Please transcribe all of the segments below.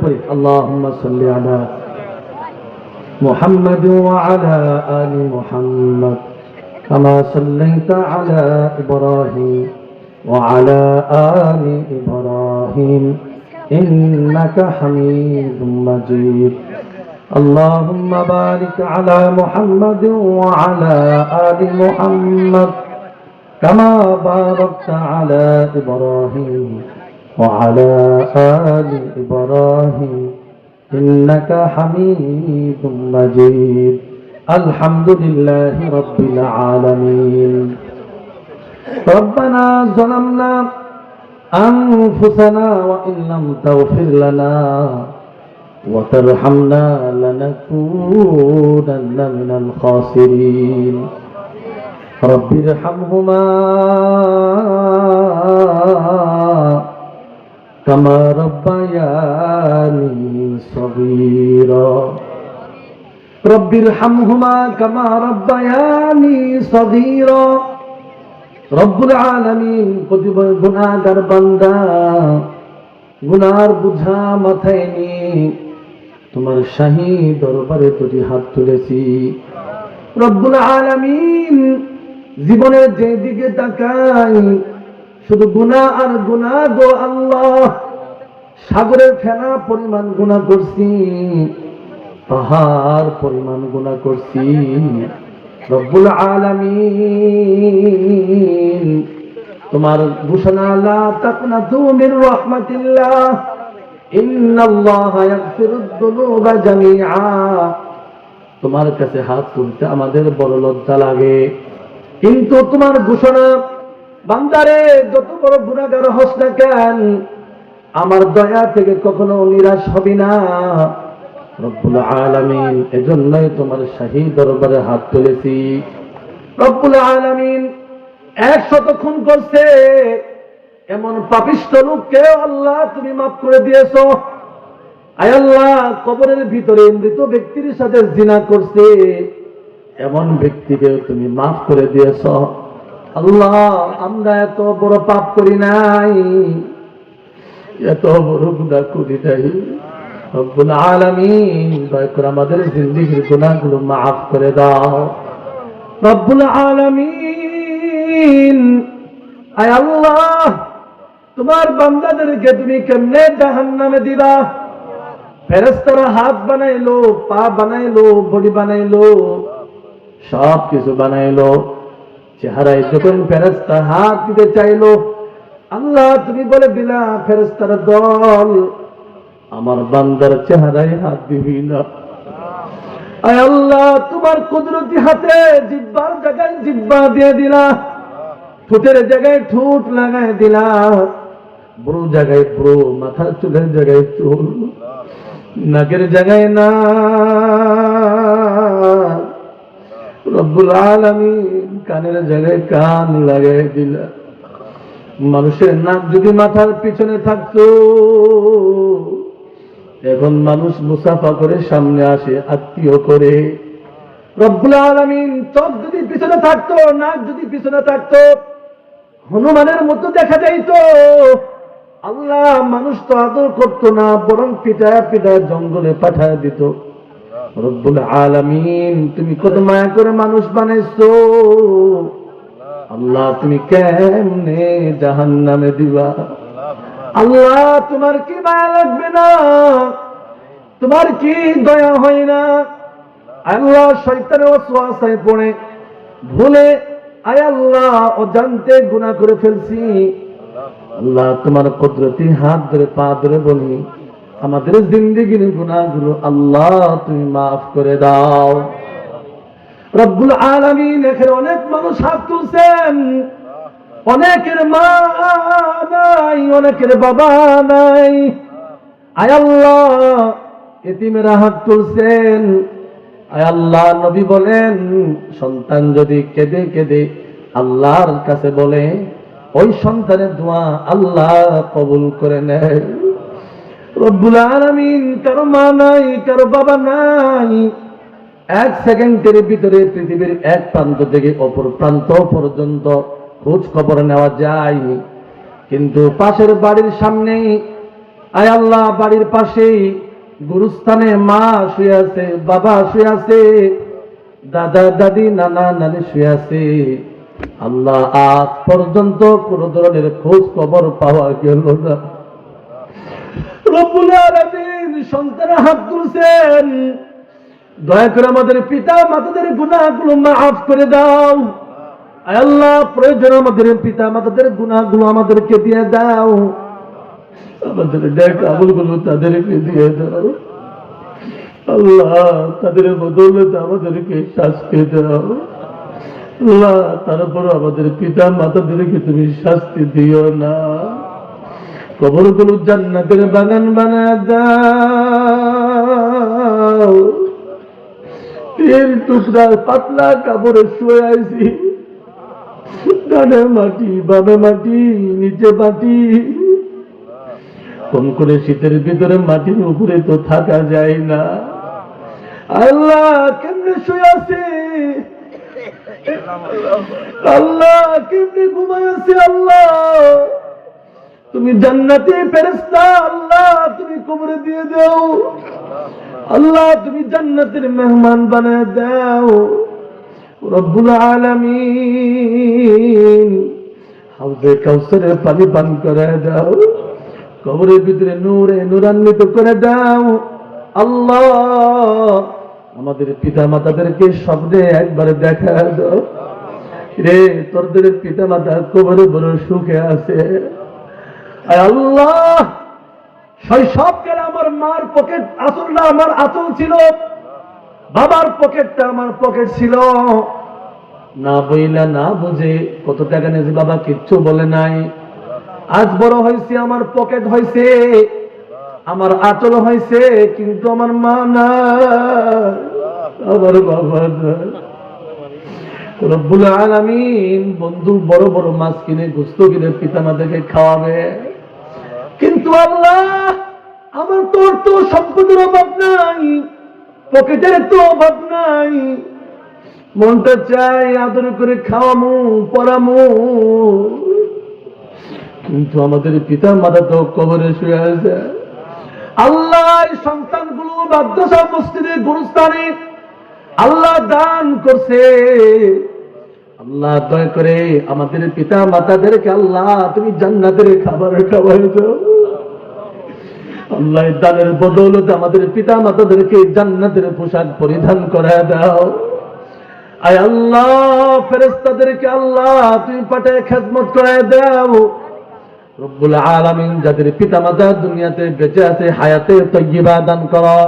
اللهم صل على محمد وعلى آل محمد كما صليت على إبراهيم وعلى آل إبراهيم إنك حميد مجيد. اللهم بارك على محمد وعلى آل محمد كما باركت على إبراهيم وعلى آل إبراهيم إنك حميد مجيد. الحمد لله رب العالمين. ربنا ظلمنا أنفسنا وإن لم تغفر لنا وترحمنا لنكونن من الخاسرين. رب ارحمهما كما ربياني صغيرا. رب ارحمهما كما ربياني صغيرا. রব্বুল আলামিন প্রতিবার গুনাহগার বান্দা গুনার বোঝা মাথায় নিয়ে তোমার শাহী দরবারে দুটি হাত তুলেছি। রব্বুল আলামিন জীবনের যেদিকে তাকাই শুধু গুনাহ আর গুনাহ গো আল্লাহ। সাগরের ফেনা পরিমাণ গুনাহ করছি, পাহাড় পরিমাণ গুনাহ করছি। রব্বুল আলামিন তোমার ঘোষণা লা তাকনাতু মির রাহমাতিল্লাহ ইন্নাল্লাহা ইয়াগফিরুদ যুনুবা জামিআ। তোমার কাছে হাত তুলতে আমাদের বড় লজ্জা লাগে, কিন্তু তোমার ঘোষণা বান্দারে যত বড় গুনাহগার হস না কেন আমার দয়া থেকে কখনো নিরাশ হবি না। রব্বুল আলামিন এজন্যই তোমার শাহী দরবারে হাত তুলেছি। রব্বুল আলামিন 100 খুন করছে এমন পাপিষ্ঠ লোককে আল্লাহ তুমি মাফ করে দিয়েছো। আয় আল্লাহ, কবরের ভিতরে মৃত ব্যক্তির সাথে জিনা করছে এমন ব্যক্তিকে তুমি মাফ করে দিয়েছো। আল্লাহ, আমরা এত বড় পাপ করি নাই, এত বড় গুনাহ করি নাই। রব্বুল আলামিন দয়া করে আমাদের জিন্দেগীর গুনাহগুলো মাফ করে দাও। রব্বুল আলামিন আয় আল্লাহ, তোমার বান্দাদেরকে তুমি কেমনে জাহান্নামে দিবা? ফেরেশতারা হাত বানাইলো, পা বানাইলো, বডি বানাইলো, সব কিছু বানাইলো। চেহারায় যখন ফেরেশতা হাত দিতে চাইলো, আল্লাহ তুমি বলে দিলা ফেরেশতার দল আমার বান্দার চেহারায় হাত দিবি না। আয় আল্লাহ, তোমার কুদরতি হাতে জিহ্বার জায়গায় জিহ্বা দিয়ে দিলা, ঠোঁটের জায়গায় ঠোঁট লাগাই দিলা, ব্রু জায়গায় ব্রু, মাথার চুলের জায়গায় চুল, নাকের জায়গায় না। রব্বুল আলামিন কানের জায়গায় কান লাগাই দিলা। মানুষের নাক যদি মাথার পিছনে থাকতো, এখন মানুষ মুসাফা করে সামনে আসে আত্মীয় করে। রব্বুল আলামিন চোখ যদি পিছনে থাকতো, নাক যদি পিছনে থাকতো, হনুমানের মতো দেখা যাইতো। আল্লাহ, মানুষ তো আদর করতো না, বরং পিটায় পিটায় জঙ্গলে পাঠায় দিত। রব্বুল আলামিন তুমি কত মায়া করে মানুষ বানাইছো। আল্লাহ, তুমি কেমনে জাহান্নামে দিবা? আল্লাহ, তোমার কি মায়া লাগবে না? তোমার কি দয়া হয় না? আল্লাহ, শয়তানের ওয়াসওয়াসায় পড়ে ভুলে আয় আল্লাহ অজান্তে গুনাহ করে ফেলছি। আল্লাহ, তোমার কুদরতি হাত ধরে পা ধরে বলি আমাদের জিন্দেগীর গুনাহগুলো আল্লাহ তুমি মাফ করে দাও। রব্বুল আলামিন এখানে অনেক মানুষ হাত তুলছেন, অনেকের মা নাই, অনেকের বাবা নাই। আয় আল্লাহ, এতিমেরা হাত তুলছেন। আয় আল্লাহ, নবী বলেন সন্তান যদি কেঁদে কেঁদে আল্লাহর কাছে বলে ওই সন্তানের দোয়া আল্লাহ কবুল করে নেয়। রব্বুল আলামিন কারো মা নাই, কারো বাবা নাই, 1 সেকেন্ডের ভিতরে পৃথিবীর এক প্রান্ত থেকে অপর প্রান্ত পর্যন্ত খোঁজ খবর নেওয়া যায়, কিন্তু পাশের বাড়ির সামনে আয় আল্লাহ, বাড়ির পাশেই গুরুস্থানে মা শুয়ে আছে, বাবা শুয়ে আছে, দাদা দাদি নানা নানি শুয়ে আছে। আল্লাহ, আজ পর্যন্ত কোন ধরনের খোঁজ খবর পাওয়া গেল না। রব্বুল আলামিন সন্তান হাত তুলছেন, দয়া করে আমাদের পিতা মাতাদের গুনাহগুলো মাফ করে দাও। আয় আল্লাহ, প্রয়োজন আমাদের পিতা মাতাদের গুনাহগুলো আমাদেরকে দিয়ে দাও, আমাদের নেক আমলগুলো তাদেরকে দিয়ে দাও। আল্লাহ, তাদের বদৌলতে আমাদেরকে শাস্তি দাও। আল্লাহ, তারপর আমাদের পিতা মাতাদেরকে তুমি শাস্তি দিও না। কবরগুলো জান্নাতের বাগান বানায় দাও। তিন টুকরা পাতলা কাপড়ে শুয়ে আইছি, ডানে মাটি বামে মাটি নিচে মাটি। কোন করে শীতের ভিতরে মাটির উপরে তো থাকা যায় না। আল্লাহ, কেমনে শুয়ে আছে, আল্লাহ কেমনে ঘুমায় আছে। আল্লাহ, তুমি জান্নাতে ফেরেশতা, আল্লাহ তুমি কবরে দিয়ে দাও। আল্লাহ, তুমি জান্নাতের মেহমান বানায় দাও। রব্বুল আলামিন, হাউজে কাউসারের পানি পান করে দাও, কবরের ভিতরে নূরে নূরান্বিত করে দাও। আল্লাহ, আমাদের পিতা মাতাদেরকে স্বপ্নে একবার দেখা দাও। রে, তোদের পিতা মাতা কবরে বড় সুখে আছে। আল্লাহ, শৈশবকালে আমার মার পকেট আসলটা আমার আঁচল ছিল, বাবার পকেটটা আমার পকেট ছিল। না বইলা না বুঝে কত টাকা নিয়েছে, বাবা কিচ্ছু বলে নাই। আজ বড় হয়েছে, আমার পকেট হয়েছে, আমার আঁচল হয়েছে, কিন্তু আমার মা না, আমার বাবা না। রব্বুল আলামিন বন্ধু বড় বড় মাছ কিনে গোস্ত কিনে পিতা মাতাকে খাওয়াবে, কিন্তু আল্লাহ আমার তোর তো সম্পদের অভাব নাই, পকেটের তো অভাব নাই। মনটা চাই আদর করে খাওয়ামু পরামু, কিন্তু আমাদের পিতা মাতা তো কবরে শুয়ে আছে। আল্লাহ, সন্তানগুলো মাদ্রাসা মসজিদে গুরুস্থানে আল্লাহ দান করছে। আল্লাহ, দয়া করে আমাদের পিতা মাতাদেরকে আল্লাহ তুমি জান্নাতের খাবার খাওয়াই দাও। আল্লাহ, দানের বদৌলতে আমাদের পিতা মাতাদেরকে জান্নাতের পোশাক পরিধান করায় দাও। আয় আল্লাহ, ফেরেশতাদেরকে আল্লাহ তুমি পাঠায় খেদমত করায় দাও। রব্বুল আলামিন, যাদের পিতা মাতা দুনিয়াতে বেঁচে আছে, হায়াতে তাইয়্যিবা দান করো।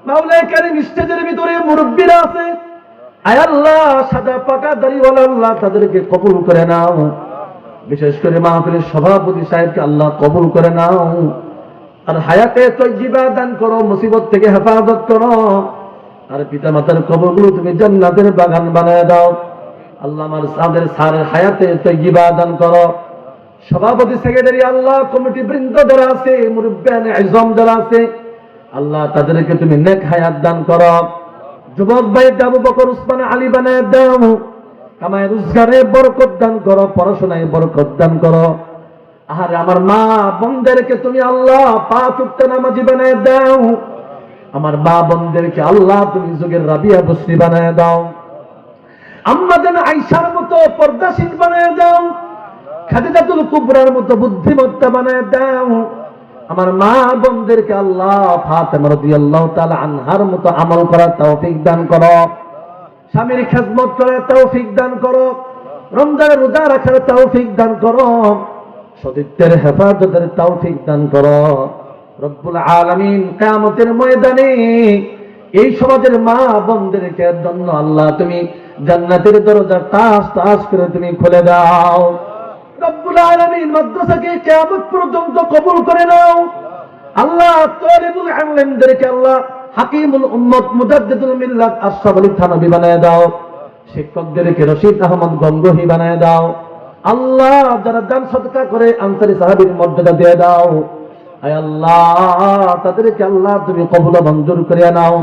মাওলা কারীম, স্টেজের ভিতরে মুরব্বিরা আছে, আয় আল্লাহ সাদা পাকা দাড়িওয়ালা, আল্লাহ তাদেরকে কবুল করে নাও। বিশেষ করে মাহফিলের সভাপতি সাহেবকে আল্লাহ কবুল করে নাও, আর হায়াতে তাইয়্যিবা দান করো, মুসিবত থেকে হেফাজত করো। আর পিতা মাতার কবরগুলো তুমি জান্নাতের বাগান বানায় দাও। আল্লাহ, আমার সাদের সারের হায়াতে তাইয়্যিবা দান করো। সভাপতি সেক্রেটারি আল্লাহ, কমিটি বৃন্দ যারা আছে, মুরব্বিয়ানে আযম যারা আছে, আল্লাহ তাদেরকে তুমি নেক হায়াত দান করো। যুবক ভাই আবু বকর উসমান আলী বানায় দাও, কামায় রোজগারে বরকত দান করো, পড়াশোনায় বরকত দান করো। আর আমার মা বোনদেরকে তুমি আল্লাহ পাঁচ ওয়াক্ত নামাজি বানায় দাও। আমার মা বোনদেরকে আল্লাহ তুমি যুগের রাবিয়া বসরি বানায় দাও। আম্মা জান আয়েশার মতো পর্দাশীল বানায় দাও, খাদিজাতুল কুবরার মতো বুদ্ধিমত্তা বানায় দাও। আমার মা বোনদেরকে আল্লাহ ফাতেমা রাদিয়াল্লাহু তাআলা আনহার মতো আমল করার তৌফিক দান করো, স্বামীর খেদমত করার তৌফিক দান করো, রমজানের রোজা রাখার তৌফিক দান করো, সতীত্বের হেফাজতের তৌফিক দান করো। রব্বুল আলামিন, কিয়ামতের ময়দানে এই সমাজের মা বোনদেরকে জন্য আল্লাহ তুমি জান্নাতের দরজা টাস টাস করে তুমি খুলে দাও। রব্বুল আলামিন, মাদ্রাসাকে কিয়ামত পর্যন্ত কবুল করে নাও। আল্লাহ, তালিবুল ইলমদেরকে আল্লাহ হাকিমুল উম্মত মুজাদ্দিদুল মিল্লাত আশরাফ আলী থানভী বানায় দাও। শিক্ষকদেরকে রশিদ আহমদ গঙ্গোহী বানায় দাও। আল্লাহ, যারা দান সদকা করে আনসারী সাহাবীর মর্যাদা দিয়ে দাও। আয় আল্লাহ, তাদেরকে আল্লাহ তুমি কবুল মঞ্জুর করে নাও।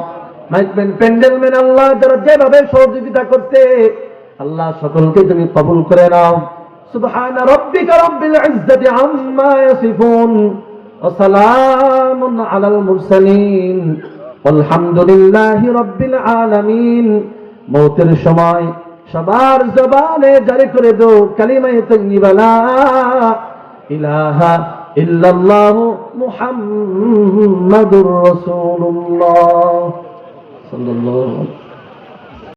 মাইকম্যান, প্যান্ডেলম্যান, আল্লাহ যারা যেভাবে সহযোগিতা করতে, আল্লাহ সকলকে তুমি কবুল করে নাও। সুবহান রাব্বিকা রাব্বিল ইজ্জাতি আম্মা ইয়াসিফুন, ওয়া সালামুন আলাল মুরসালিন আলহামদুলিল্লাহি রাব্বিল আলামিন। মওতের সময় সবার জবানে জারি করে দাও কালিমায়ে তাইয়্যিবা লা ইলাহা ইল্লাল্লাহু মুহাম্মাদুর রাসূলুল্লাহ সাল্লাল্লাহু